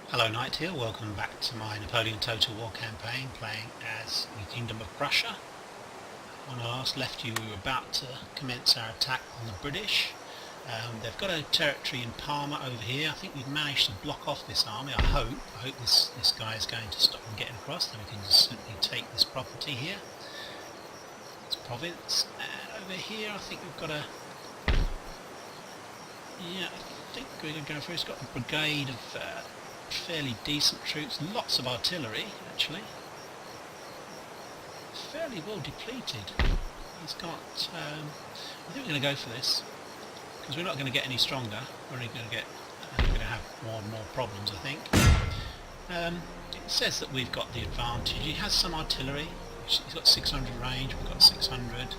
Hello Knight here, welcome back to my Napoleon Total War campaign playing as the Kingdom of Prussia. When I last left you we were about to commence our attack on the British. They've got a territory in Parma over here. I think we've managed to block off this army, I hope. I hope this guy is going to stop them getting across, then we can just simply take this property here. This province. And over here I think we've got a... Yeah, I think we're going to go for it. It's got a brigade of fairly decent troops, lots of artillery actually, fairly well depleted. He's got, I think we're going to go for this, because we're not going to get any stronger, we're only going to have more and more problems I think. It says that we've got the advantage. He has some artillery, he's got 600 range, we've got 600,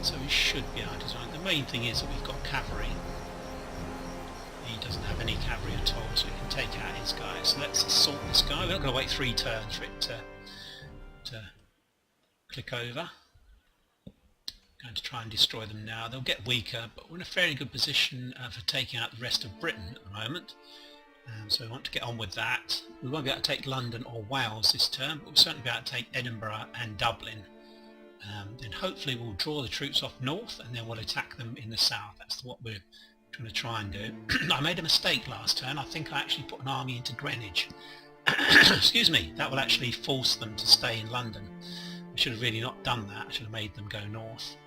so we should be able to design. The main thing is that we've got cavalry. He doesn't have any cavalry at all, so we can take out his guys. So let's assault this guy. We're not going to wait 3 turns for it to click over. Going to try and destroy them now. They'll get weaker, but we're in a fairly good position for taking out the rest of Britain at the moment. So we want to get on with that. We won't be able to take London or Wales this turn, but we'll certainly be able to take Edinburgh and Dublin. Then hopefully we'll draw the troops off north, and then we'll attack them in the south. That's what we're going to try and do. I made a mistake last turn. I think I actually put an army into Greenwich. Excuse me. That will actually force them to stay in London. I should have really not done that. I should have made them go north.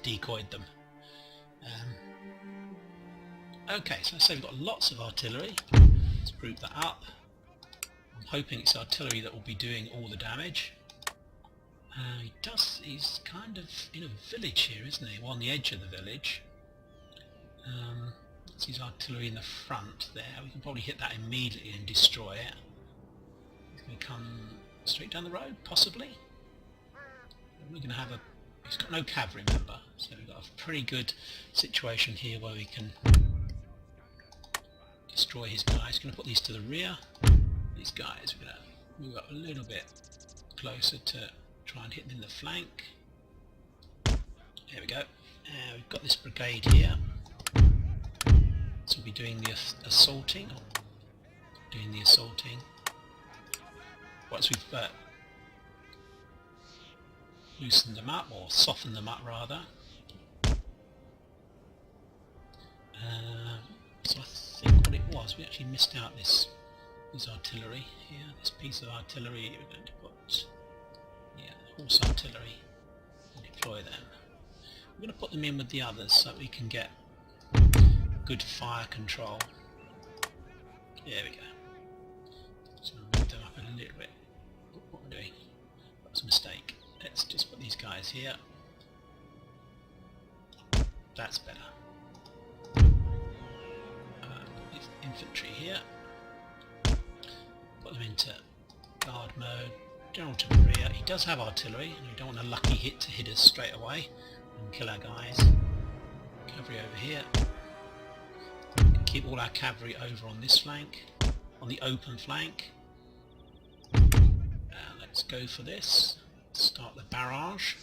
Decoyed them. Okay, so I say we've got lots of artillery. Let's group that up. I'm hoping it's artillery that will be doing all the damage. He's kind of in a village here, isn't he? Well, on the edge of the village. That's his artillery in the front there. We can probably hit that immediately and destroy it. He's going to come straight down the road, possibly. We're going to have a... He's got no cavalry, remember, so we've got a pretty good situation here where we can destroy his guys. He's going to put these to the rear. These guys, we're going to move up a little bit closer to try and hit them in the flank. There we go. We've got this brigade here. So we'll be doing the assaulting. Once we've loosened them up, or softened them up rather. So I think what it was, we actually missed out this artillery here, this piece of artillery. We're going to put, horse artillery, and deploy them. We're going to put them in with the others so that we can get good fire control. There we go. So I'll move them up a little bit. What am I doing? That was a mistake. Let's just put these guys here. That's better. Put these infantry here. Put them into guard mode. General to the rear. He does have artillery, and we don't want a lucky hit to hit us straight away and kill our guys. Cavalry over here. Keep all our cavalry over on this flank, on the open flank. Let's go for this. Start the barrage.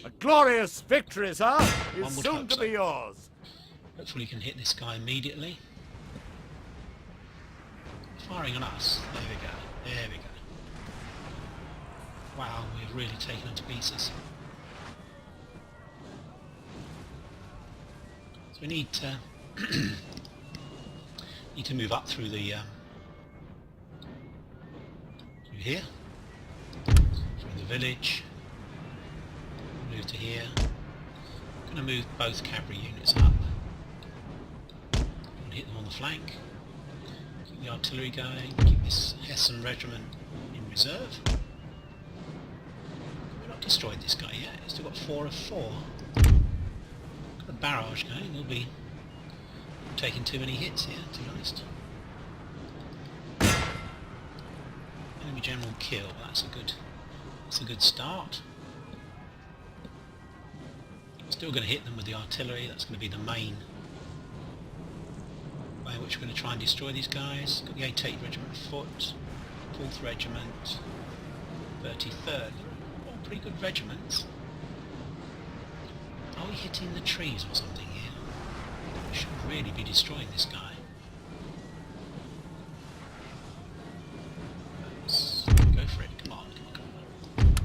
A glorious victory, sir, is One would soon hope to so. be yours. Hopefully we can hit this guy immediately. Firing on us. There we go. There we go. Wow, we've really taken them to pieces. So we need to move up through the through here, through the village, move to here. I'm going to move both cavalry units up and hit them on the flank. Keep the artillery going. Keep this Hessen regiment in reserve. We've not destroyed this guy yet. He's still got 4 of 4. A barrage going, we'll be taking too many hits here, to be honest. Enemy general kill, that's a good start. Still going to hit them with the artillery. That's going to be the main way in which we're going to try and destroy these guys. Got the 88th Regiment Foot, 4th Regiment, 33rd. All pretty good regiments. Are we hitting the trees or something here? We should really be destroying this guy. Let's go for it. Come on, come on,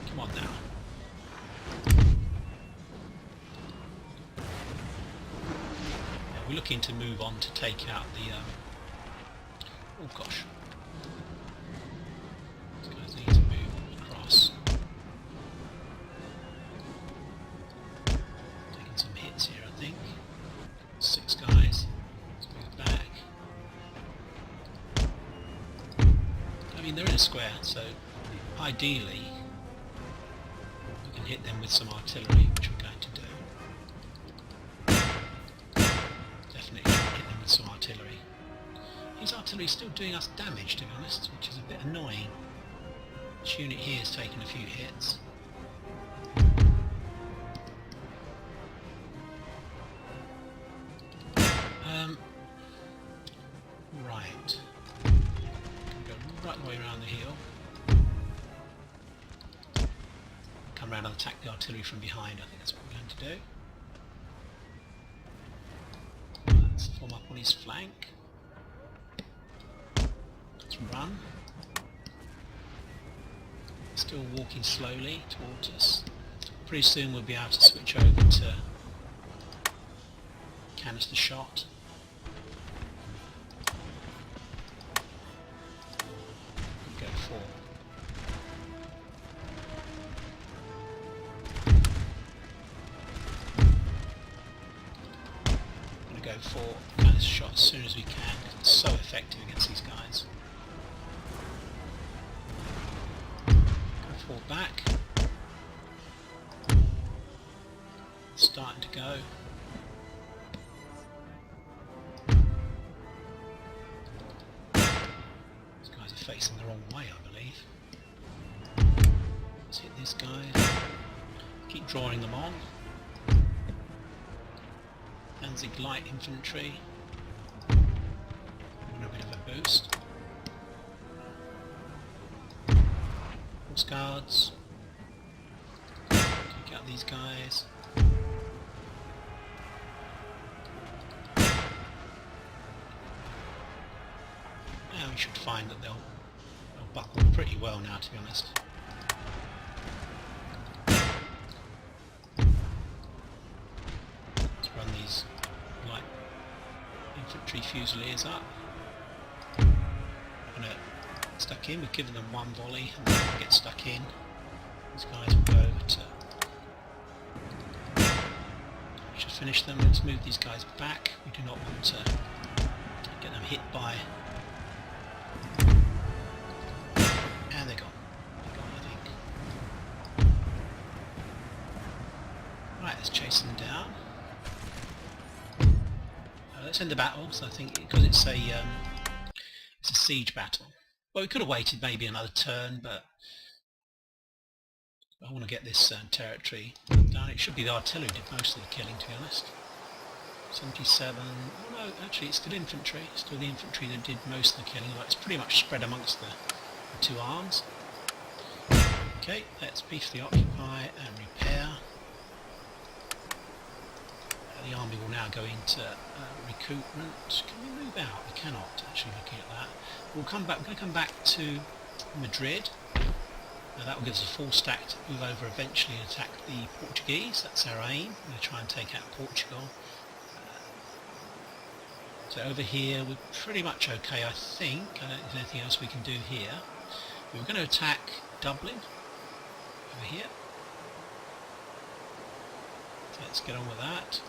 come on now. Yeah, we're looking to move on to take out the oh gosh. These guys need to move across. Taking some hits here, I think. 6 guys. Let's move back. I mean, they're in a square, so ideally we can hit them with some artillery, which we're going to do. Definitely hit them with some artillery. His artillery is still doing us damage, to be honest, which is a bit annoying. This unit here has taken a few hits. Right. Go right the way around the hill. Come round and attack the artillery from behind. I think that's what we're going to do. Let's form up on his flank. Let's run. Still walking slowly towards us. Pretty soon we'll be able to switch over to canister shot. Go for. I'm going to go for canister shot as soon as we can because it's so effective against these guys. Fall back. Starting to go. These guys are facing the wrong way, I believe. Let's hit this guy. Keep drawing them on. Danzig light infantry. A bit of a boost. Guards. Take out these guys. Now we should find that they'll buckle pretty well now, to be honest. Let's run these light infantry fusiliers up. Stuck in, we've given them one volley and then they get stuck in. These guys will go over to... We should finish them. Let's move these guys back. We do not want to get them hit by... And they're gone. They're gone, I think. Right, let's chase them down. Let's end the battle, so I think because it's a siege battle. Well, we could have waited maybe another turn, but I want to get this territory done. It should be the artillery did most of the killing, to be honest. 77... Oh no, actually it's still infantry. It's still the infantry that did most of the killing. It's pretty much spread amongst the two arms. Okay, let's briefly occupy and repair. The army will now go into recruitment. Can we move out? We cannot, actually, looking at that. We're going to come back to Madrid. That will give us a full stack to move over eventually and attack the Portuguese. That's our aim. We're going to try and take out Portugal. So over here we're pretty much okay, I think. I don't think there's anything else we can do here. We're going to attack Dublin over here. So let's get on with that.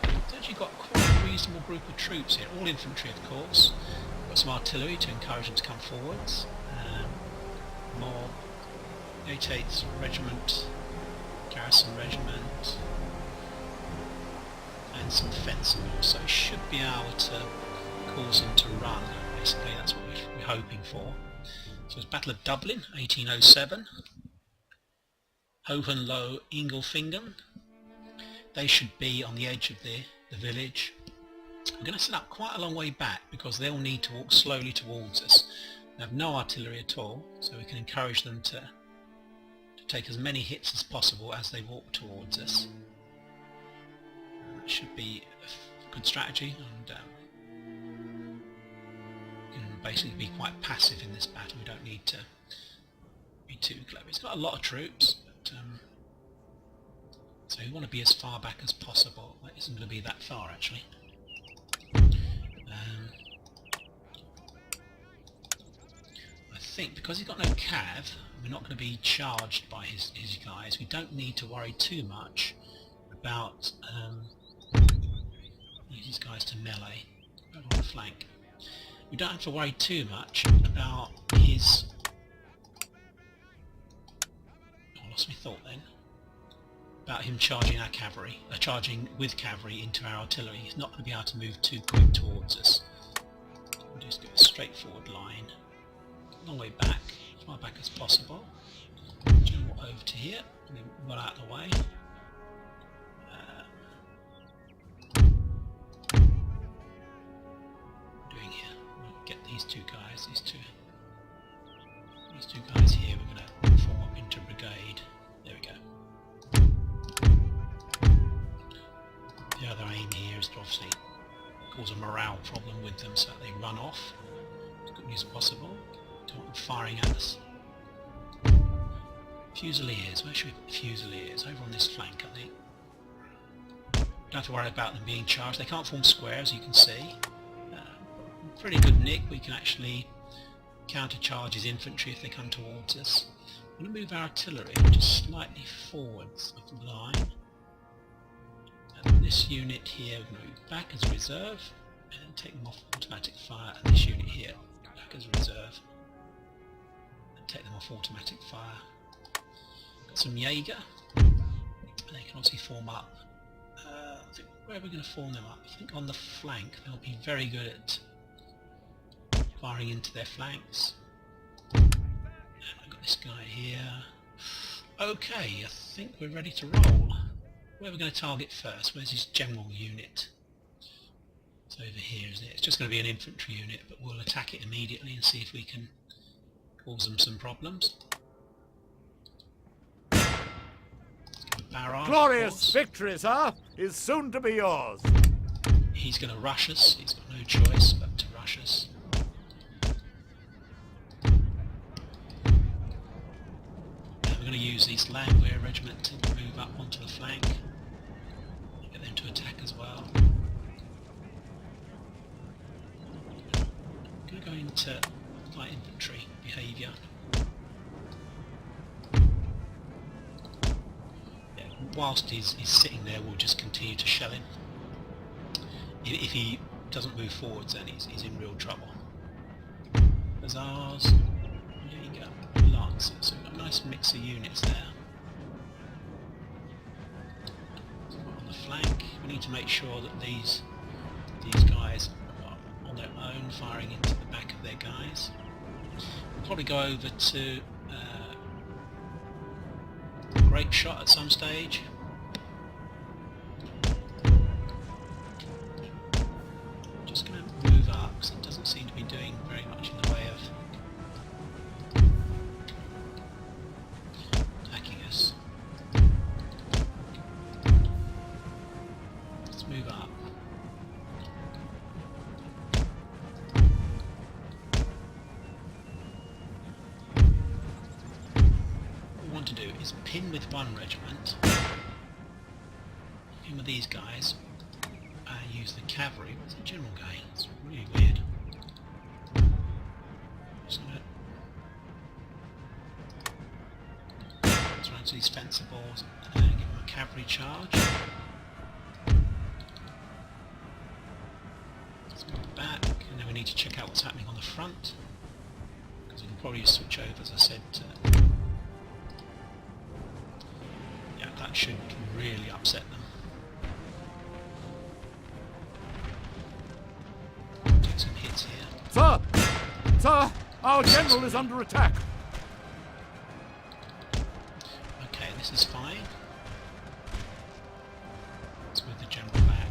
We've actually got quite a reasonable group of troops here, all infantry of course. We've got some artillery to encourage them to come forwards. More 88th Regiment, Garrison Regiment, and some fencing also. Should be able to cause them to run, basically that's what we're hoping for. So it's Battle of Dublin, 1807. Hohenlohe Ingelfingen. They should be on the edge of the village. We're going to set up quite a long way back because they'll need to walk slowly towards us. We have no artillery at all, so we can encourage them to take as many hits as possible as they walk towards us. That should be a good strategy, and can basically be quite passive in this battle. We don't need to be too clever. It's got a lot of troops, but so we want to be as far back as possible. That isn't going to be that far actually. I think because he's got no cav, we're not going to be charged by his guys. We don't need to worry too much about use these guys to melee on the flank. We don't have to worry too much about his... Oh, I lost my thought then. About him charging our cavalry, charging with cavalry into our artillery. He's not going to be able to move too quick towards us. We'll just go a straightforward line, long way back, as far back as possible. General over to here, and then run out of the way. Doing here, we'll get these two guys, these two guys here. We're going to form up into a brigade. There we go. The other aim here is to obviously cause a morale problem with them so that they run off as quickly as possible. Don't want them firing at us. Fusiliers, where should we put the Fusiliers? Over on this flank, I think. Don't have to worry about them being charged. They can't form squares, you can see. Pretty good nick. We can actually countercharge his infantry if they come towards us. I'm going to move our artillery just slightly forwards of the line. And this unit here we're going to move back as a reserve, and then take them off automatic fire, and this unit here back as a reserve, and take them off automatic fire. Got some Jaeger, and they can obviously form up. I think, where are we going to form them up? I think on the flank. They'll be very good at firing into their flanks. And I've got this guy here. Okay, I think we're ready to roll. Where are we going to target first? Where's his general unit? It's over here, isn't it? It's just going to be an infantry unit, but we'll attack it immediately and see if we can cause them some problems. Barrage, Glorious victory, sir, is soon to be yours. He's going to rush us. He's got no choice but to rush us. We're going to use this Landwehr regiment to move up onto the flank. Get them to attack as well. I'm going to go into light infantry behaviour. Yeah, whilst he's sitting there, we'll just continue to shell him. If he doesn't move forwards, then he's in real trouble. Hussars. There you go. Lancers. So we've got a nice mix of units there. So on the flank, we need to make sure that these guys are on their own, firing into the back of their guys. We'll probably go over to Great Shot at some stage. Just going to move up because it doesn't seem to be doing very much in the way of attacking us. Let's move up. What we want to do is pin with one regiment, pin with these guys, use the cavalry. What's the general going? It's really weird. Just gonna run to these fencer balls and give them a cavalry charge. Let's move back, and then we need to check out what's happening on the front, because we can probably switch over, as I said. Yeah, that should really upset them. Some hits here. Sir! Sir! Our general is under attack! Okay, this is fine. Let's move the general back.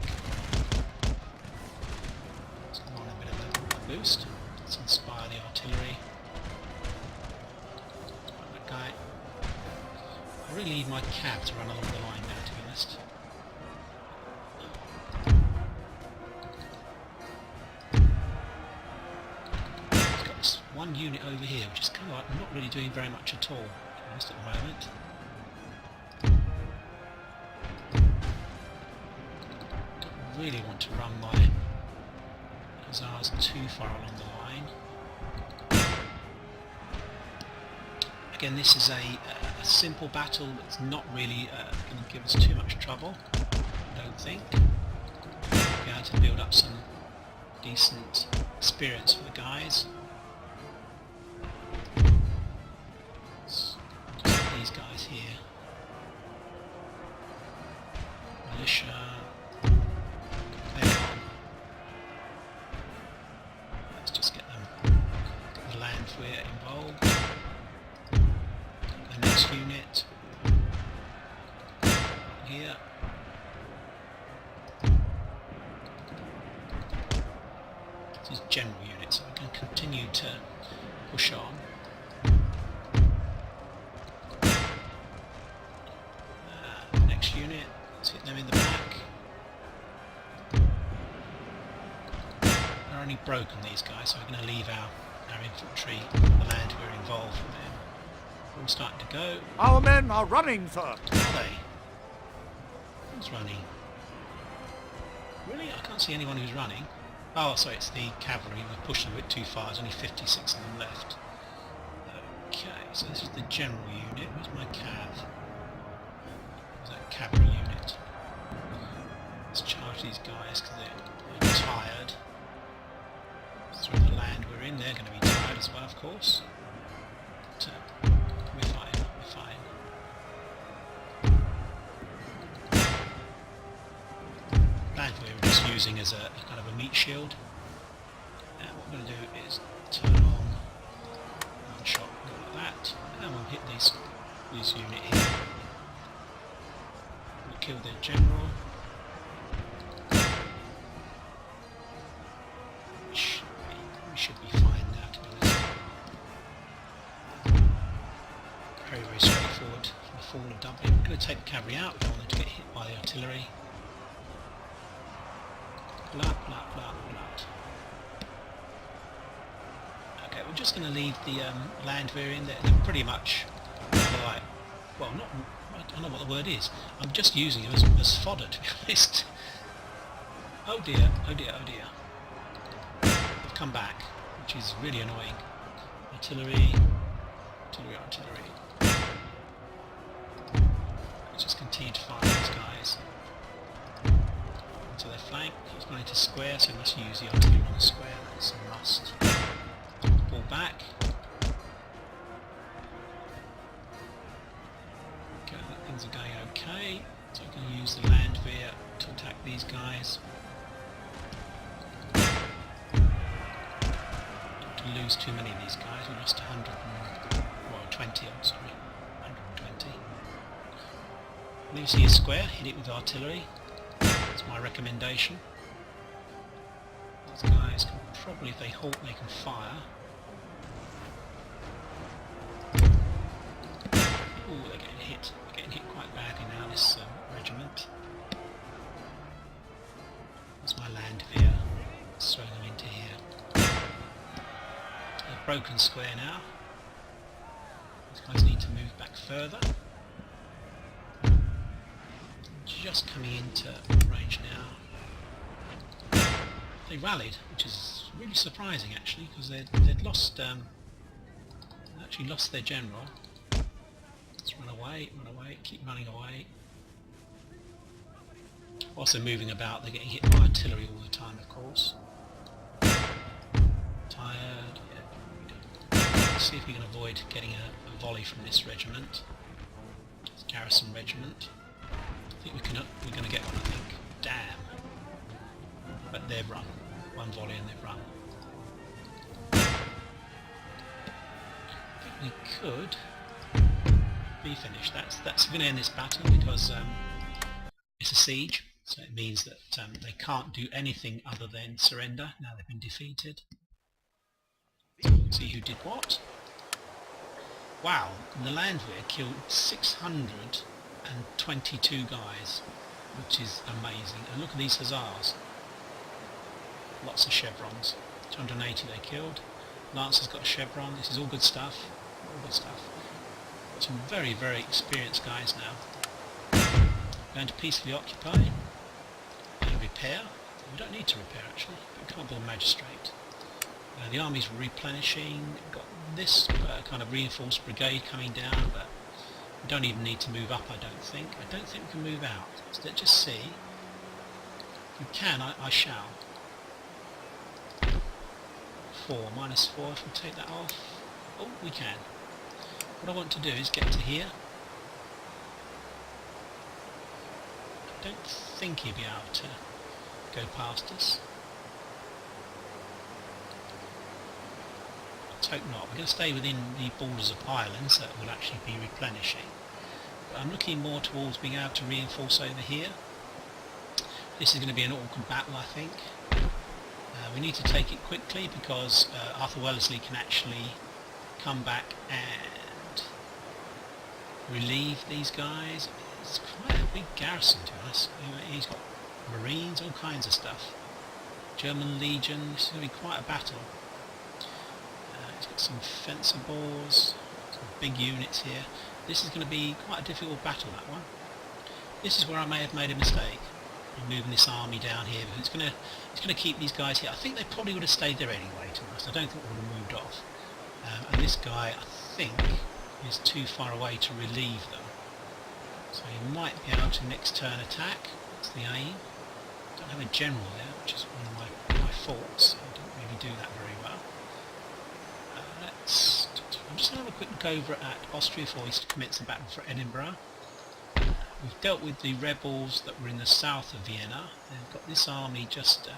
Let's go on a bit of a boost. Let's inspire the artillery. That guy. I really need my cab to run along the line now, to be honest. one unit over here, which is kind of like not really doing very much at all, to be honest, at the moment. Don't really want to run my hussars too far along the line. Again, this is a simple battle that's not really going to give us too much trouble, I don't think. We'll be able to build up some decent experience for the guys. Let's get these guys here. Militia. Hang on. Let's just get them. Get the Landwehr involved. The next unit. Here. This is general units, so we can continue to push on. Next unit, let's hit them in the back. They're only broken, these guys, so we're going to leave our infantry, the land we're involved with them. All starting to go. Our men are running, sir. Are they? Who's running? Really? I can't see anyone who's running. Oh, sorry, it's the cavalry. We're pushing a bit too far. There's only 56 of them left. Okay, so this is the general unit. Where's my cav? Where's that cavalry unit? Let's charge these guys because they're tired. Through the land we're in, they're going to be tired as well, of course. But, we're fine, we're fine. Land we're just using as a kind of a meat shield. Now what we're going to do is turn on one shot, go like that, and we'll hit this unit here. We'll kill their general. We should be fine now, to be honest. Very, very straightforward from the fall of Dublin. We're going to take the cavalry out, we don't want them to get hit by the artillery. Blah, blah, blah, blah. Okay, we're just going to leave the Landwehr in there. They're pretty much like, well, not, I don't know what the word is. I'm just using them as fodder, to be honest. Oh dear, oh dear, oh dear. They've come back, which is really annoying. Artillery, artillery, artillery. Let's just continue to fire these guys. To their flank. He's going to square, so we must use the artillery on the square. That's a must. Pull back. Okay, things are going okay. So we're going to use the Landwehr to attack these guys. Don't to lose too many of these guys. We lost 20, I'm sorry. 120. When you see a square, hit it with artillery. That's my recommendation. These guys can probably, if they halt, they can fire. Ooh, they're getting hit. They're getting hit quite badly now, this regiment. That's my Landwehr. Let's throw them into here. A broken square now. These guys need to move back further. Just coming into range now. They rallied, which is really surprising actually, because they'd lost, actually lost their general. Let's run away, keep running away. Also moving about, they're getting hit by artillery all the time, of course. Tired, yeah. Let's see if we can avoid getting a volley from this regiment. It's a garrison regiment. I think we're going to get one, I think. Damn. But they've run. One volley and they've run. I think we could be finished. That's going to end this battle because it's a siege, so it means that they can't do anything other than surrender now they've been defeated. So we'll see who did what. Wow, the Landwehr killed 622 guys, which is amazing. And look at these hussars. Lots of chevrons. 280 they killed. Lancer's got a chevron. This is all good stuff. All good stuff. Got some very, very experienced guys now. Going to peacefully occupy and repair. We don't need to repair actually, but we can't build a magistrate. The army's replenishing. We've got this kind of reinforced brigade coming down, but we don't even need to move up, I don't think. I don't think we can move out. So let's just see. If we can, I shall. 4, -4, if we take that off. Oh, we can. What I want to do is get to here. I don't think he'll be able to go past us. Let's hope not. We're going to stay within the borders of Ireland, so it will actually be replenishing. But I'm looking more towards being able to reinforce over here. This is going to be an awkward battle, I think. We need to take it quickly because Arthur Wellesley can actually come back and relieve these guys. It's quite a big garrison to us. He's got marines, all kinds of stuff. German Legion. This is going to be quite a battle. He's got some fencibles, some big units here. This is going to be quite a difficult battle, that one. This is where I may have made a mistake in moving this army down here, because it's going to keep these guys here. I think they probably would have stayed there anyway, to be honest. I don't think they would have moved off. And this guy, I think, is too far away to relieve them. So he might be able to next turn attack. That's the aim. Don't have a general there, which is one of my faults. I don't really do that very well. I'm just going to have a quick look over at Austria before he commits the battle for Edinburgh. We've dealt with the rebels that were in the south of Vienna. They've got this army just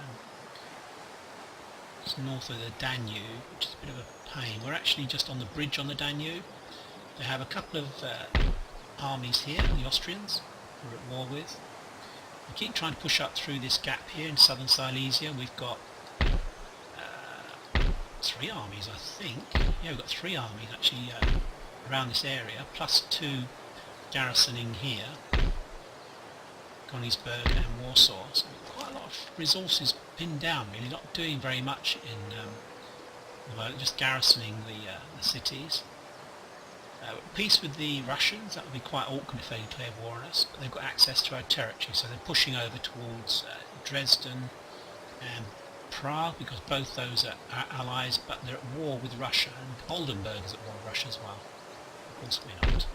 north of the Danube, which is a bit of a pain. We're actually just on the bridge on the Danube. They have a couple of armies here, the Austrians, we're at war with. We keep trying to push up through this gap here in southern Silesia. We've got 3 armies, I think. Yeah, we've got 3 armies actually around this area, plus 2 garrisoning here, Königsberg and Warsaw. So quite a lot of resources pinned down, really, not doing very much in just garrisoning the cities. Peace with the Russians, that would be quite awkward if they declare war on us, but they've got access to our territory, so they're pushing over towards Dresden and Prague, because both those are our allies, but they're at war with Russia, and Oldenburg is at war with Russia as well. Of course we're not.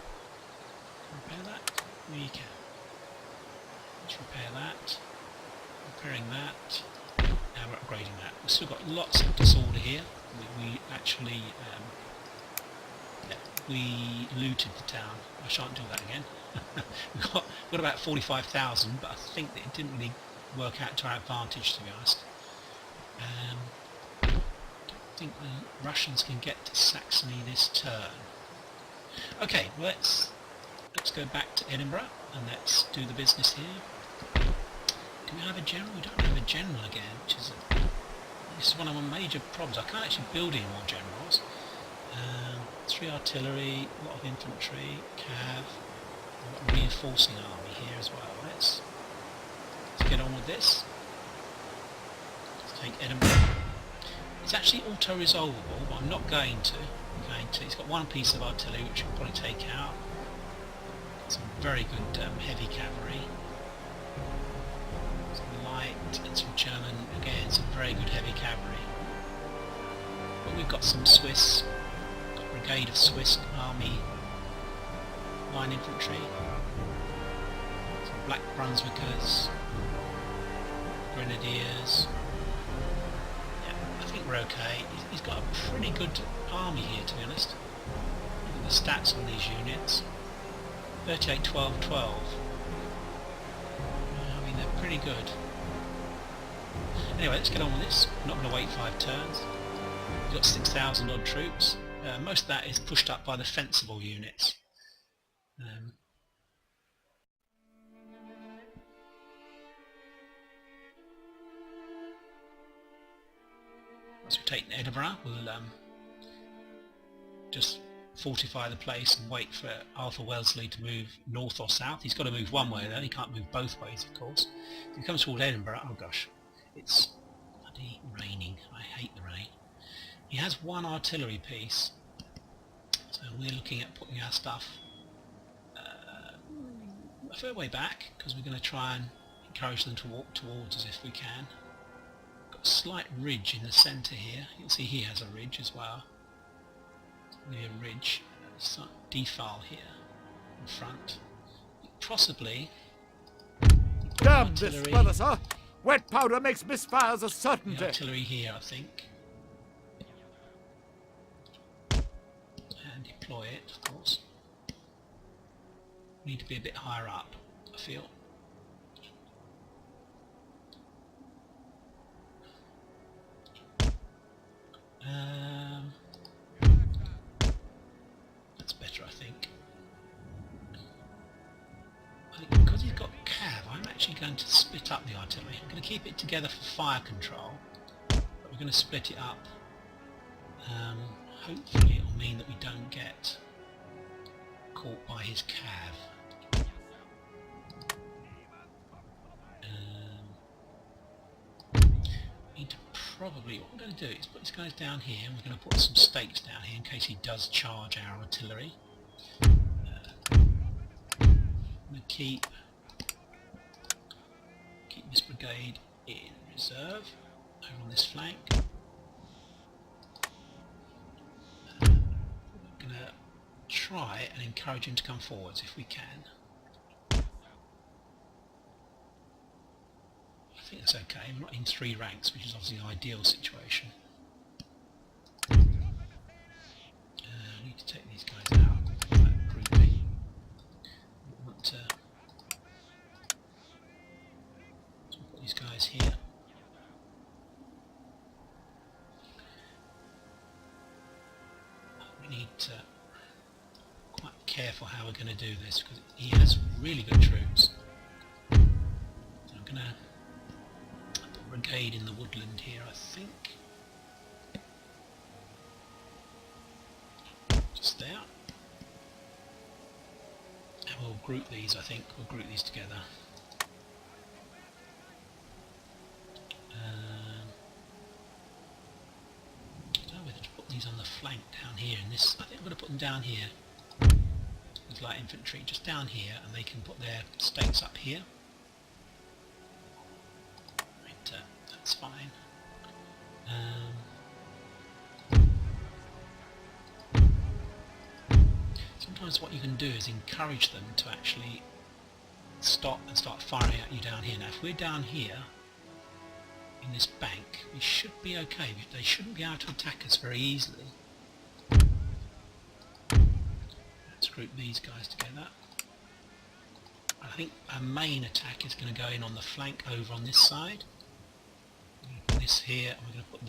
Repair that? We can. Let's repair that. Repairing that. Now we're upgrading that. We've still got lots of disorder here. We actually we looted the town. I shan't do that again. We've got about 45,000, but I think that it didn't really work out to our advantage, to be honest. I don't think the Russians can get to Saxony this turn. Okay, well, let's go back to Edinburgh and let's do the business here. Do we have a general? We don't have a general again, which is this is one of my major problems. I can't actually build any more generals. 3 artillery, a lot of infantry, cav. We've got a reinforcing army here as well. Let's get on with this. Let's take Edinburgh. It's actually auto-resolvable, but I'm not going to. It's got 1 piece of artillery, which we'll probably take out. Some very good heavy cavalry. Some light and some German, again, some very good heavy cavalry. But we've got some Swiss. Brigade of Swiss Army line infantry, some Black Brunswickers, Grenadiers. Yeah, I think we're okay. He's got a pretty good army here, to be honest. Look at the stats on these units. 38, 12, 12. I mean, they're pretty good. Anyway, let's get on with this. I'm not going to wait 5 turns. We've got 6,000 odd troops. Most of that is pushed up by the fencible units. Once we've taken Edinburgh, we'll just fortify the place and wait for Arthur Wellesley to move north or south. He's got to move one way though, he can't move both ways, of course. If he comes toward Edinburgh, oh gosh, it's bloody raining. I hate the rain. He has one artillery piece, so we're looking at putting our stuff a fair way back, because we're going to try and encourage them to walk towards us if we can. Got a slight ridge in the centre here. You'll see he has a ridge as well. Near ridge, slight defile here in front. Possibly. Damn this weather, sir! Wet powder makes misfires a certainty. The artillery here, I think. And deploy it, of course. Need to be a bit higher up, I feel. That's better, I think. Because he's got cav, I'm actually going to split up the artillery. I'm going to keep it together for fire control, but we're going to split it up. Hopefully it'll mean that we don't get caught by his cav. Need to probably, what we're going to do is put these guys down here, and we're going to put some stakes down here in case he does charge our artillery. I'm going to keep this brigade in reserve over on this flank. We're going to try and encourage him to come forwards if we can. I think that's okay. We're not in 3 ranks, which is obviously the ideal situation. I need to take these guys out. Grouping. We want to put these guys here. We need to be quite careful how we're going to do this, because he has really good troops. So I'm going to brigade in the woodland here, I think. Just there. And we'll group these, I think. We'll group these together. I don't know whether to put these on the flank down here in this. I think I'm going to put them down here. These light infantry just down here, and they can put their stakes up here. That's fine. Sometimes what you can do is encourage them to actually stop and start firing at you down here. Now if we're down here in this bank, we should be okay. They shouldn't be able to attack us very easily. Let's group these guys together. I think our main attack is going to go in on the flank over on this side. This here, and we're going to put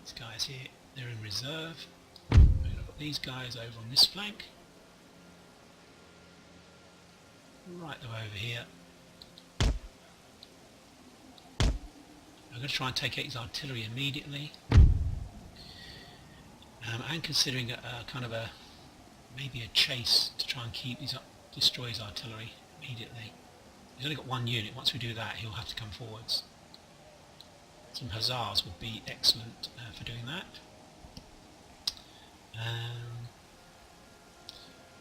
these guys here, they're in reserve. We're going to put these guys over on this flank. Right the way over here. I'm going to try and take out his artillery immediately. And considering a kind of maybe a chase to try and destroy his artillery immediately. He's only got 1 unit. Once we do that, he'll have to come forwards. Some hussars would be excellent for doing that.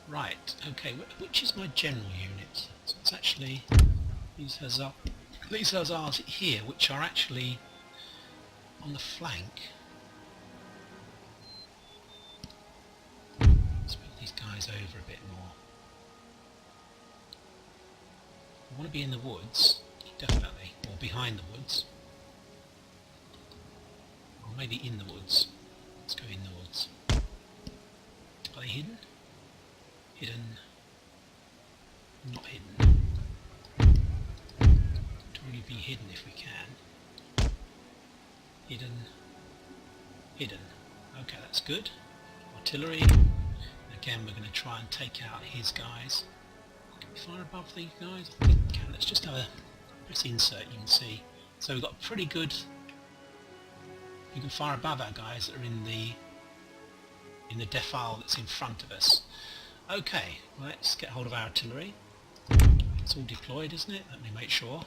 Right, okay, which is my general unit? So it's actually these hussars here, which are actually on the flank. Let's move these guys over a bit more. I want to be in the woods, definitely, or behind the woods. Or maybe in the woods. Let's go in the woods. Are they hidden? Hidden. Not hidden. To really be hidden if we can. Hidden. Hidden. Okay, that's good. Artillery. Again, we're going to try and take out his guys. Can we fire above these guys? I think we can. Let's just have a press insert, you can see. So we've got pretty good. You can fire above our guys that are in the defile that's in front of us. Okay, let's get hold of our artillery. It's all deployed, isn't it? Let me make sure.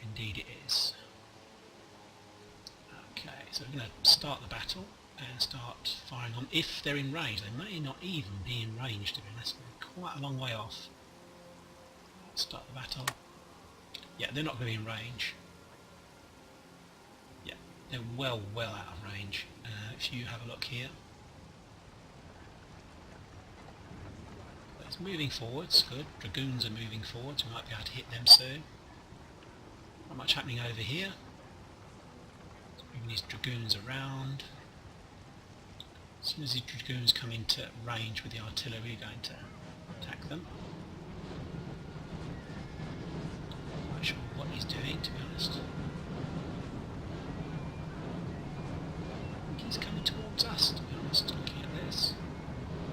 Indeed it is. Okay, so we're going to start the battle and start firing on if they're in range. They may not even be in range, to be honest. They're quite a long way off. Start the battle. Yeah, they're not going to be in range. Yeah, they're well out of range. If you have a look here. It's moving forwards, good. Dragoons are moving forwards, we might be able to hit them soon. Not much happening over here. Moving these dragoons around. As soon as these dragoons come into range with the artillery, we're going to attack them. Not quite sure what he's doing, to be honest. I think he's coming towards us, to be honest, looking at this.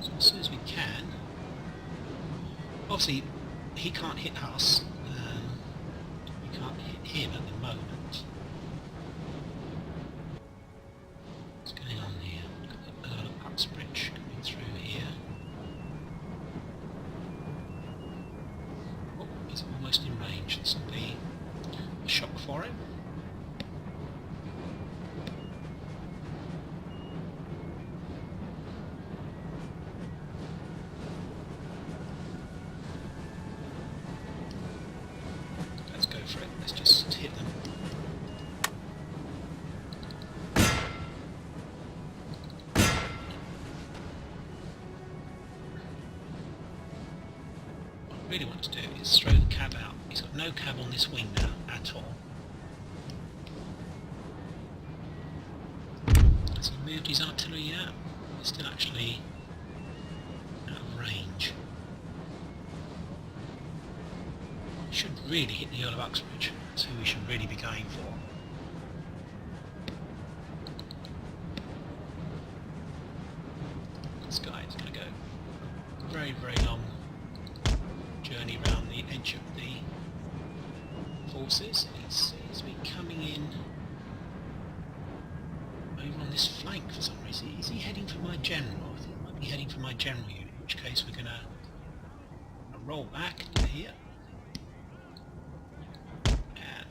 So as soon as we can. Obviously, he can't hit us. We can't hit him at the moment. What's going on here? Got the Earl of Uxbridge coming through here. Oh, he's almost in range. This will be a shock for him. Let's just hit them. What I really want to do is throw the cab out. He's got no cab on this wing now at all. Has he moved his artillery yet? He's still actually out of range. Should really hit the Earl of Uxbridge. That's who we should really be going for. This guy is going to go a very, very long journey around the edge of the forces. He seems to be coming in over on this flank for some reason. Is he heading for my general? I think he might be heading for my general unit, in which case we're going to roll back to here.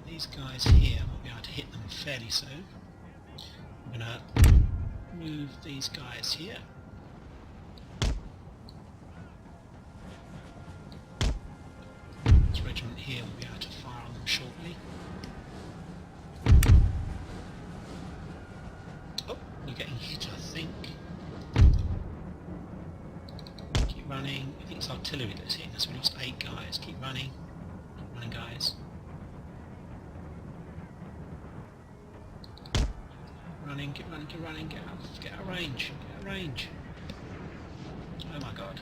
These guys here, we'll be able to hit them fairly soon. I'm going to move these guys here. This regiment here will be able to fire on them shortly. Oh, you're getting hit, I think. Keep running. I think it's artillery that's hitting us. We lost 8 guys. Keep running. Keep running, guys. Running, keep running, get out of range, get out of range. Oh my god.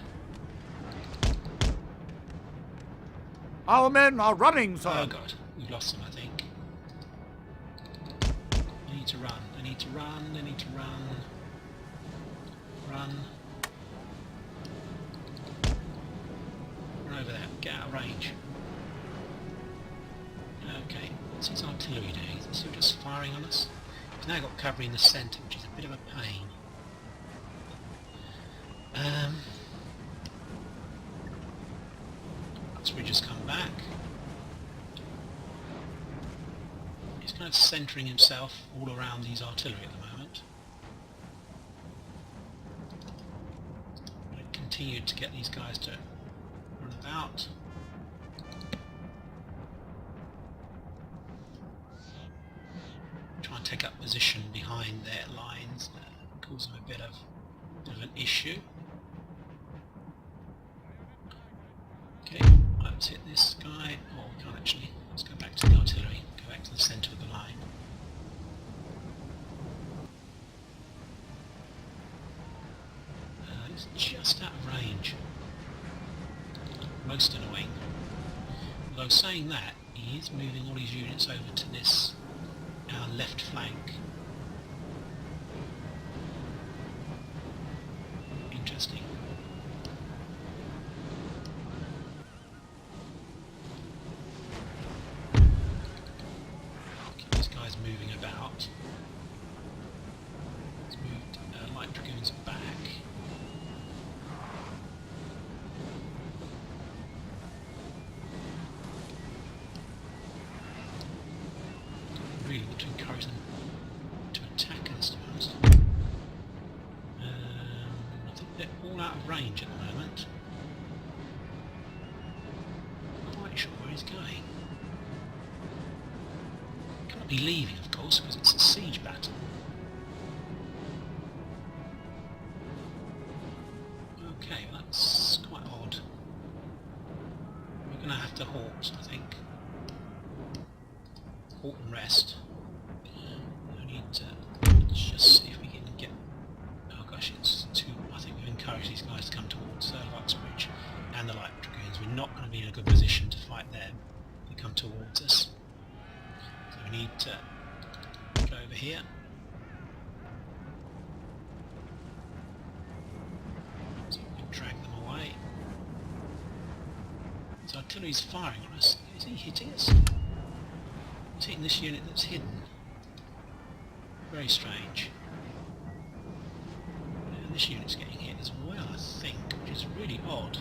Our men are running, sir. Oh god, we've lost them, I think. They need to run, they need to run, they need to run. Run. Run over there, get out of range. Okay, what's his artillery doing? Is he still just firing on us? He's now got cavalry in the centre, which is a bit of a pain. Uxbridge has come back. He's kind of centering himself all around these artillery at the moment. I continue to get these guys to run about. Try and take up position behind their lines, cause them a bit of an issue. Okay, let's hit this guy. Oh, we can't actually. Let's go back to the artillery. Go back to the centre of the line. He's just out of range. Most annoying. Although saying that, he is moving all his units over to this our left flank. Interesting. Keep these guys moving about. Let's move light dragoons back. Really want to encourage them he's going. Cannot be leaving, of course, because it's a siege battle. Okay, well, that's quite odd. We're going to have to halt, I think. Halt and rest. I need to just see if we can get... Oh gosh, it's too... I think we've encouraged these guys to come towards Uxbridge and the Light Dragoons. We're not going to be in a good position to fight them. They come towards us. So we need to go over here. So we can drag them away. So artillery's firing on us. Is he hitting us? He's hitting this unit that's hidden. Very strange. And this unit's getting hit as well, I think, which is really odd.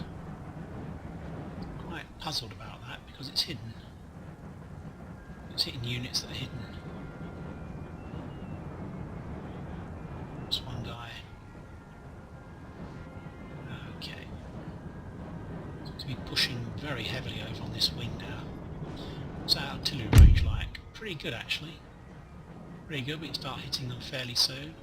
Quite puzzled about that because it's hidden. It's hitting units that are hidden. That's one guy. Okay. Seems to be pushing very heavily over on this wing now. What's our artillery range like? Pretty good actually. Pretty good, we can start hitting them fairly soon.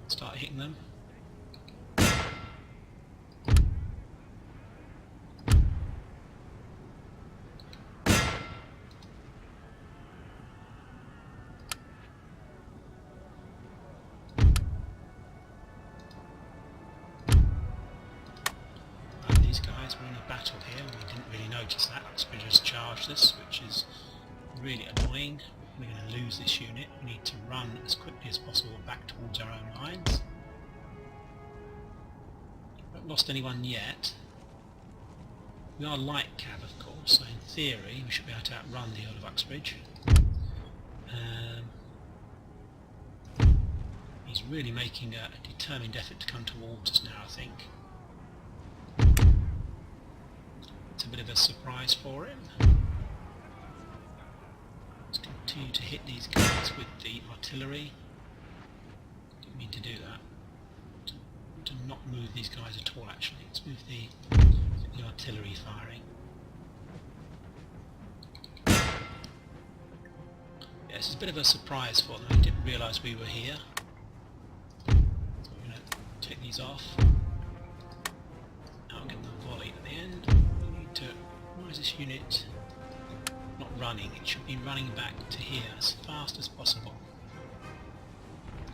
Start hitting them. These guys were in a battle here and we didn't really notice that. Uxbridge has charged us, which is really annoying. We're going to lose this unit. We need to run as quickly as possible back towards our own lines. We haven't lost anyone yet. We are light cav, of course, so in theory we should be able to outrun the Earl of Uxbridge. He's really making a determined effort to come towards us now, I think. It's a bit of a surprise for him. Let's continue to hit these guys with the artillery. Didn't mean to do that. To not move these guys at all actually. Let's move the artillery firing. Yeah, this is a bit of a surprise for them. They didn't realise we were here. So we're going to take these off. Now I'll get them volleyed at the end. Why is this unit not running? It should be running back to here as fast as possible.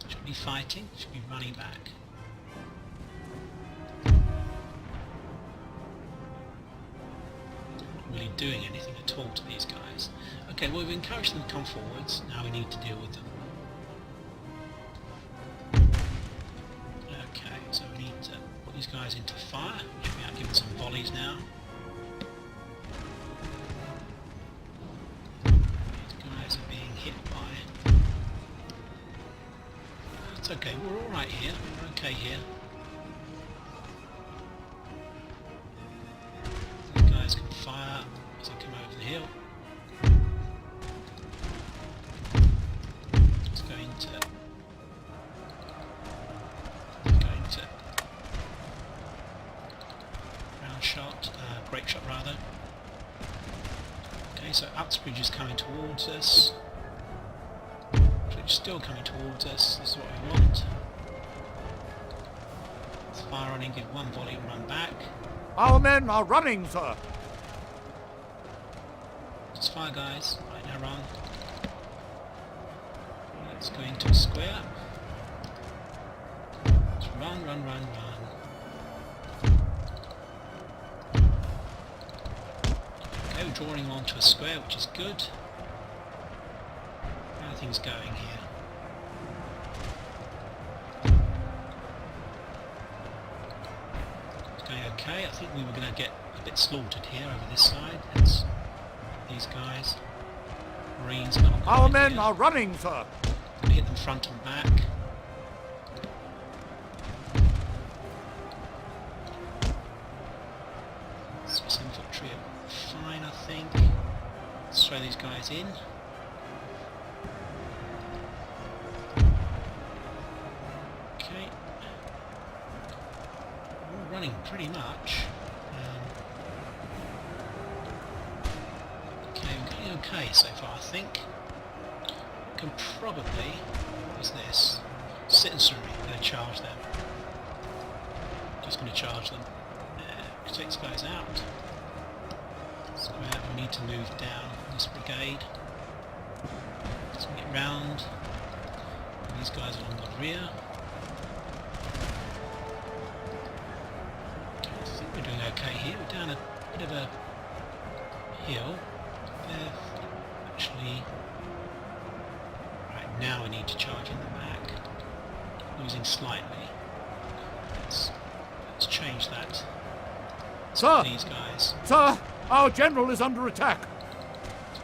It should be fighting, it should be running back. Not really doing anything at all to these guys. Okay, well we've encouraged them to come forwards, now we need to deal with them. Okay, so we need to put these guys into fire. We should be able to give them some volleys now. It's okay, we're alright here, we're okay here. These guys can fire as they come over the hill. It's going to round shot, grape shot rather. Okay, so Uxbridge is coming towards us. Still coming towards us, this is what we want. Let's fire on and give one volley and run back. Our men are running, sir. Just fire, guys. Right, now run. Let's go into a square. Let's run, run, run, run. Okay, we're drawing onto a square, which is good. How are things going here? Okay, I think we were going to get a bit slaughtered here over this side. It's these guys. Marines come on. Our men are running, sir. Gonna hit them front and back. Swiss infantry are fine, I think. Let's throw these guys in. running pretty much. Okay, we're going okay so far, I think. Can probably, what was this? Citizenry, I'm going to charge them. Just going to charge them. Take these guys out. So we need to move down this brigade. So we get round. These guys along the rear. I think we're doing okay here. We're down a bit of a hill. Actually, right now we need to charge in the back. Losing slightly. Let's change that. Sir! These guys. Sir! Our general is under attack!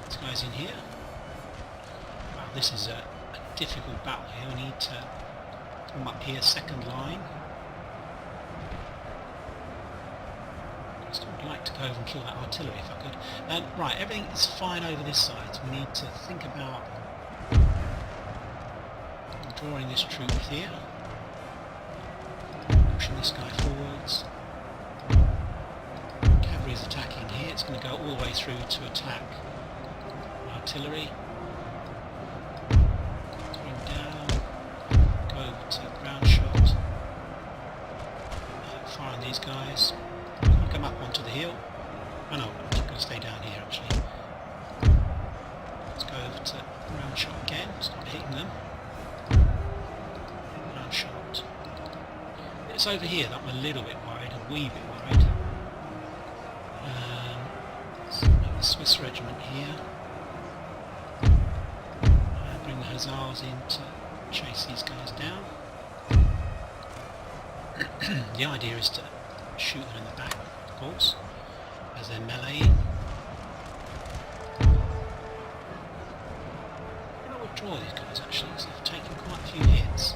These guys in here. Wow, this is a difficult battle here. We need to come up here, second line. I still would like to go over and kill that artillery if I could. Right, everything is fine over this side. So we need to think about drawing this troop here. Pushing this guy forwards. Cavalry is attacking here. It's going to go all the way through to attack artillery. Bring down. Go over to ground shot. Fire on these guys. Come up onto the hill. Oh no, I'm going to stay down here actually. Let's go over to ground shot again. Start hitting them. Ground shot. It's over here that I'm a little bit worried, a wee bit worried. The Swiss regiment here. Bring the hussars in to chase these guys down. The idea is to shoot them in the back, of course, as they're meleeing. I'm going to withdraw these guys actually, because they've taken quite a few hits.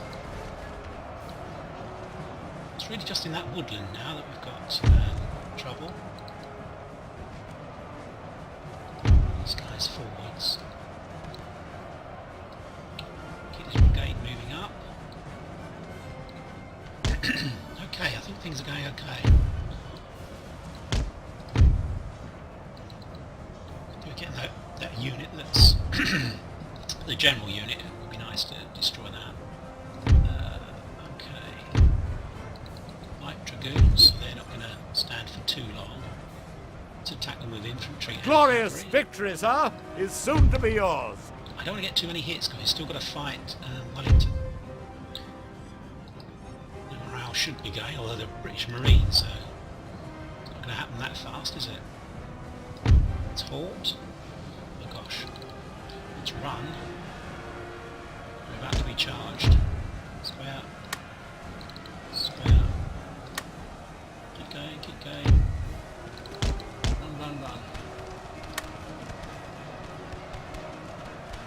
It's really just in that woodland now that we've got trouble. These guys forwards. Keep this brigade moving up. Okay, I think things are going okay. We're getting that unit that's the general unit. It would be nice to destroy that. Okay. Light dragoons, they're not going to stand for too long. Let's attack them with infantry. Glorious victory, sir, is soon to be yours. I don't want to get too many hits because we've still got to fight Wellington. The morale should be going, although they're British Marines, so it's not going to happen that fast, is it? Let's halt. Oh gosh. Let's run. We're about to be charged. Square. Square. Keep going, keep going. Run.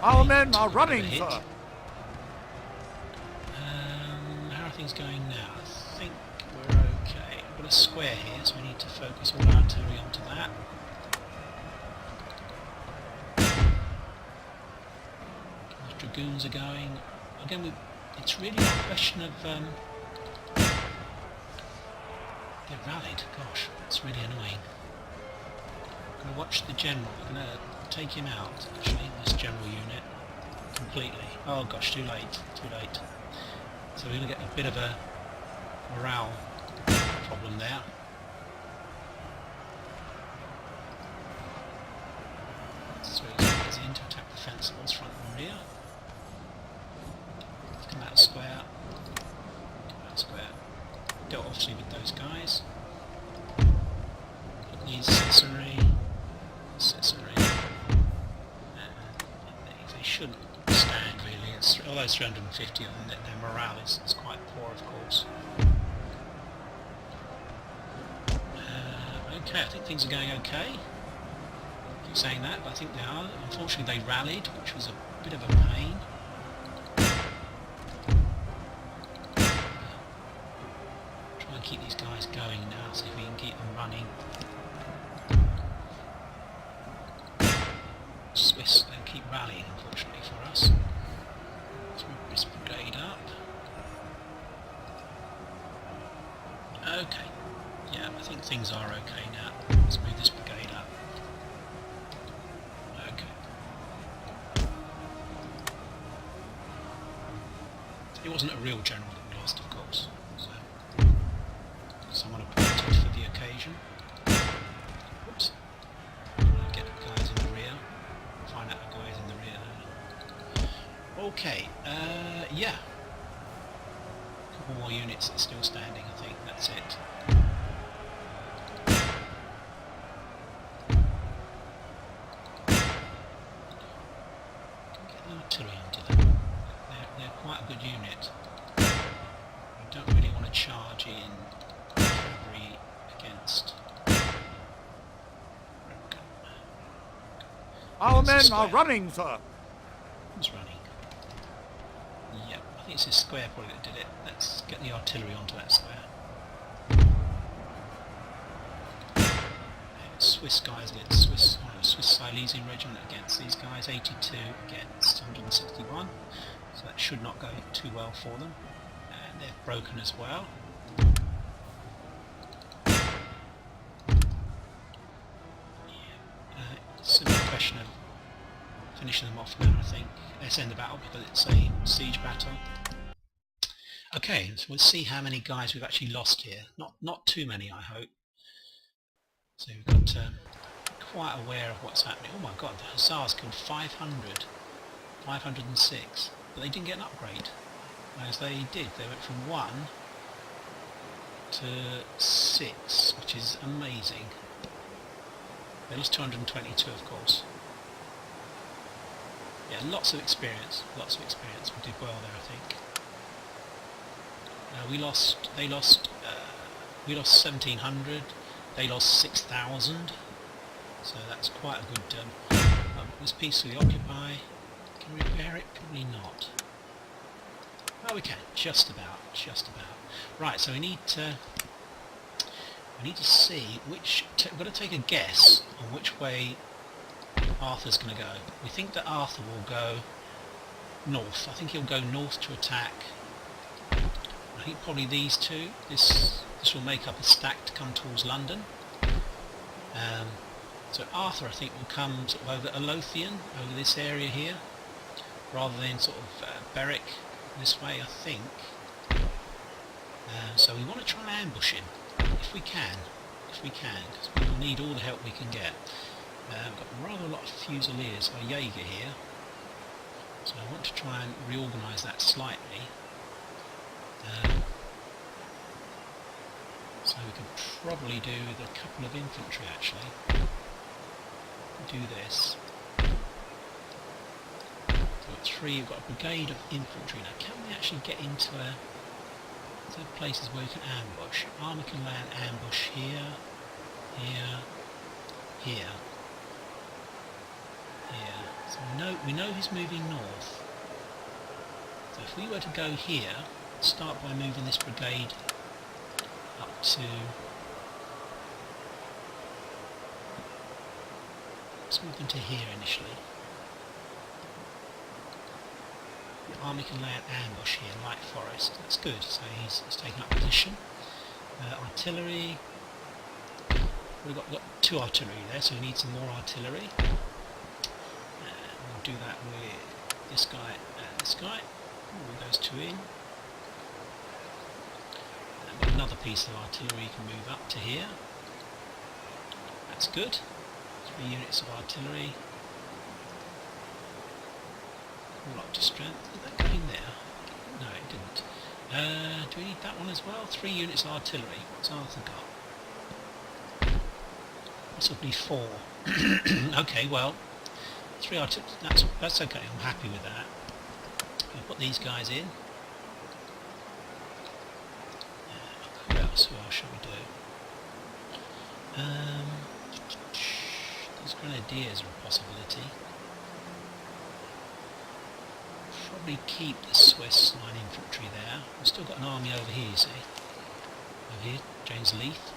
Our men are running, sir. How are things going now? I think we're okay. We've got a square here, so we need to focus all our artillery onto that. The dragoons are going. Again, it's really a question of... they're rallied. Gosh, it's really annoying. I'm going to watch the general. I'm going to take him out, actually, this general unit, completely. Oh gosh, too late. So we're going to get a bit of a morale problem there. So he's in to attack the defensibles front and rear. Come out square. Dealt obviously with those guys. Needs citizenry. They shouldn't stand really. Although it's 350 of them, their morale is quite poor, of course. Okay, I think things are going okay. I keep saying that, but I think they are. Unfortunately, they rallied, which was a bit of a pain. Try and keep these guys going now, see if we can keep them running. Swiss don't keep rallying, unfortunately for us. Let's move this brigade up. Okay, Yeah, I think things are okay now. Let's move this brigade up. Okay. It wasn't a real general that we lost, of course. So someone appointed for the occasion. Whoops. Get the guys in the rear. Find out the guys in the rear. Okay, yeah. A couple more units that's still standing, I think. That's it. Get the artillery onto them. They're quite a good unit. We don't really want to charge in cavalry against. Our men are running, sir. Who's running? Yep, I think it's this square probably that did it. Let's get the artillery onto that square. Swiss guys against Swiss Silesian regiment against these guys, 82 against 161. So that should not go too well for them. And they're broken as well. Simple question of finishing them off now, I think. Let's end the battle because it's a siege battle. Okay, so we'll see how many guys we've actually lost here. Not too many, I hope. So we've got quite aware of what's happening. Oh my god, the Hussars killed 500. 506. But they didn't get an upgrade. Whereas they did. They went from 1 to 6, which is amazing. They lost 222, of course. Yeah, lots of experience. Lots of experience. We did well there, I think. We lost 1,700. They lost 6,000. So that's quite a good. This piece we occupy. Can we repair it? Probably not. Oh, we can. Just about. Just about. Right. So we need to see which. We've got to take a guess on which way Arthur's going to go. We think that Arthur will go north. I think he'll go north to attack. I think probably these two. This will make up a stack to come towards London. So Arthur, I think, will come sort of over Lothian, over this area here, rather than sort of Berwick this way, I think. So we want to try and ambush him, if we can, because we will need all the help we can get. We've got rather a lot of Fusiliers, or Jaeger here, so I want to try and reorganise that slightly. So we could probably do with a couple of infantry actually. Do this. We've got a brigade of infantry. Now can we actually get into places where we can ambush? Army can land ambush here, here, here, here. So we know he's moving north. So if we were to go here, start by moving this brigade up to, let's move them to here initially. The army can lay an ambush here, light forest. That's good. So he's taken up position. Artillery. We've got 2 artillery there, so we need some more artillery. We'll do that with this guy and this guy. Move those 2 in. Another piece of artillery can move up to here. That's good. 3 units of artillery. All up to strength. Did that go in there? No, it didn't. Do we need that one as well? 3 units of artillery. What's Arthur got? Possibly 4. Okay, well, 3 artillery. That's okay. I'm happy with that. I'll put these guys in. Who else shall we do? These grenadiers are a possibility. Probably keep the Swiss line infantry there. We've still got an army over here, you see. Over here, James Leith.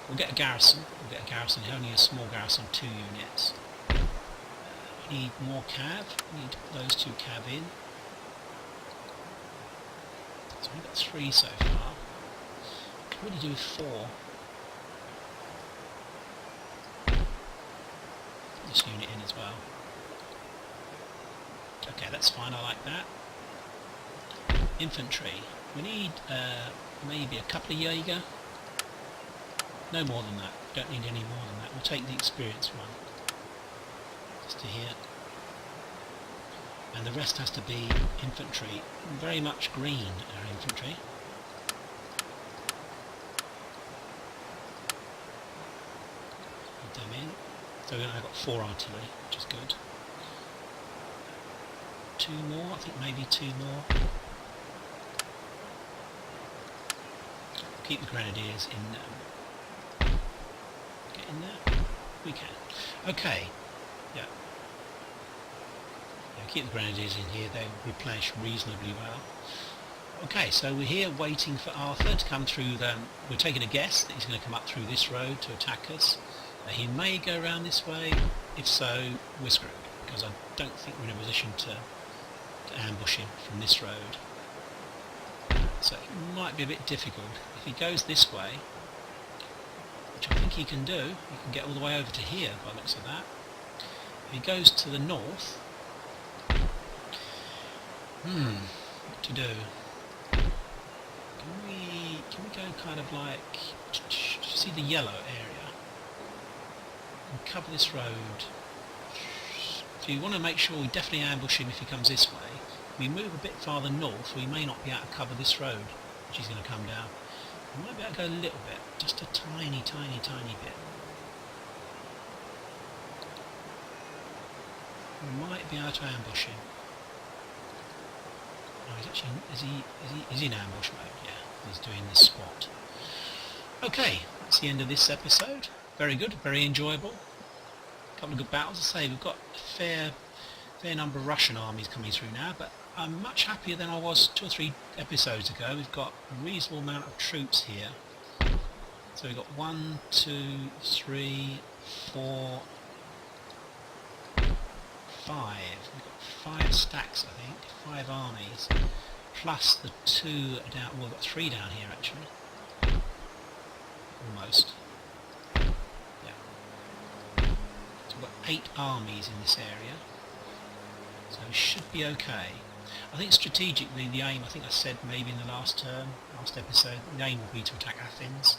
We'll get a garrison. Here, only a small garrison, 2 units. We need more cav. We need to put those 2 cav in. So we've got 3 so far. really do with 4. This unit in as well. Okay, that's fine, I like that. Infantry. We need maybe a couple of Jaeger. No more than that. Don't need any more than that. We'll take the experienced one. Just to here. And the rest has to be infantry. Very much green, our infantry. Put them in. So I've got 4 artillery, which is good. 2 more, I think maybe 2 more. Keep the grenadiers in. Get in there. We can. Okay. Yeah. Keep the grenadiers in here. They replenish reasonably well. Okay, so we're here waiting for Arthur to come through. We're taking a guess that he's going to come up through this road to attack us. He may go around this way. If so, we're screwed, because I don't think we're in a position to ambush him from this road. So it might be a bit difficult. If he goes this way, which I think he can do, he can get all the way over to here by the looks of that. If he goes to the north, what to do? Can we go kind of like, see the yellow area and cover this road? So you want to make sure we definitely ambush him if he comes this way. If we move a bit farther north, we may not be able to cover this road which he's going to come down. We might be able to go a little bit, just a tiny bit. We might be able to ambush him. Oh, he's actually, is he in ambush mode? Yeah, he's doing the squat. Okay, that's the end of this episode. Very good, very enjoyable. A couple of good battles. I say we've got a fair number of Russian armies coming through now, but I'm much happier than I was 2 or 3 episodes ago. We've got a reasonable amount of troops here. So we've got 1, 2, 3, 4, 5. We've got 5 stacks, I think, 5 armies, plus the 2 down. Well, we've got 3 down here actually. Almost. Yeah. So we've got 8 armies in this area. So we should be okay. I think strategically the aim, I think I said maybe in the last episode, the aim will be to attack Athens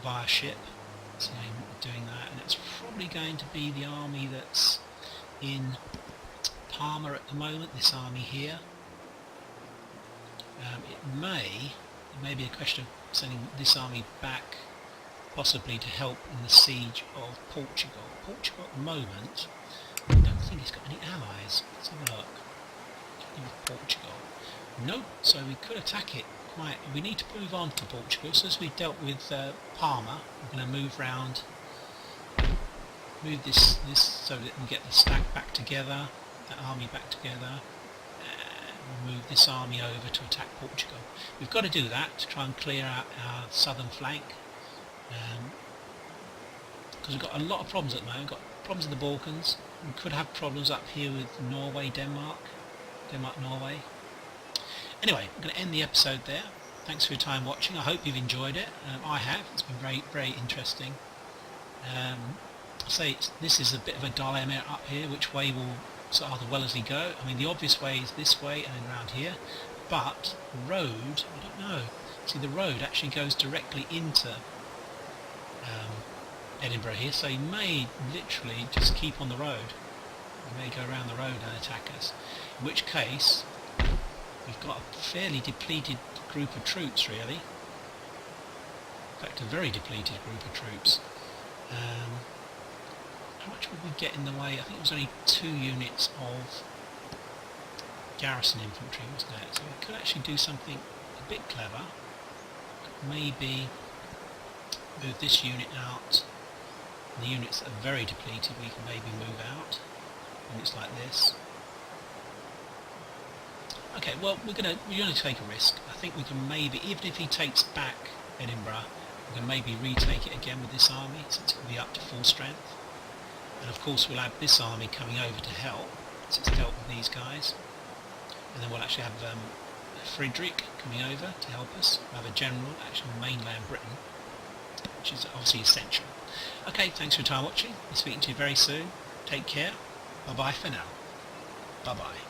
via ship. That's the aim of doing that, and it's probably going to be the army that's in Parma at the moment, this army here. It may be a question of sending this army back, possibly to help in the siege of Portugal. Portugal at the moment, I don't think he's got any allies. Let's have a look. With Portugal. Nope, so we could attack it quite. We need to move on to Portugal. So as we've dealt with Parma, we're going to move round, move this so that we get the stack back together, that army back together, and move this army over to attack Portugal. We've got to do that to try and clear out our southern flank, because we've got a lot of problems at the moment. We've got problems in the Balkans. We could have problems up here with Norway, Denmark, Norway. Anyway, I'm going to end the episode there. Thanks for your time watching. I hope you've enjoyed it. I have. It's been very interesting. I say this is a bit of a dilemma up here. Which way will Sir Arthur Wellesley go? I mean, the obvious way is this way and then around here. But the road, I don't know. See, the road actually goes directly into Edinburgh here, so he may literally just keep on the road. He may go around the road and attack us. In which case, we've got a fairly depleted group of troops, really. In fact, a very depleted group of troops. How much would we get in the way? I think it was only 2 units of garrison infantry, wasn't it? So we could actually do something a bit clever. Maybe move this unit out. And the units that are very depleted, we can maybe move out. Units like this. Okay, well, we're going to take a risk. I think we can maybe, even if he takes back Edinburgh, we can maybe retake it again with this army, since it will be up to full strength. And of course we'll have this army coming over to help, since it's dealt with these guys. And then we'll actually have Frederick coming over to help us. We have a general actually in mainland Britain, which is obviously essential. Okay, thanks for your time watching. I'll be speaking to you very soon. Take care. Bye bye for now. Bye bye.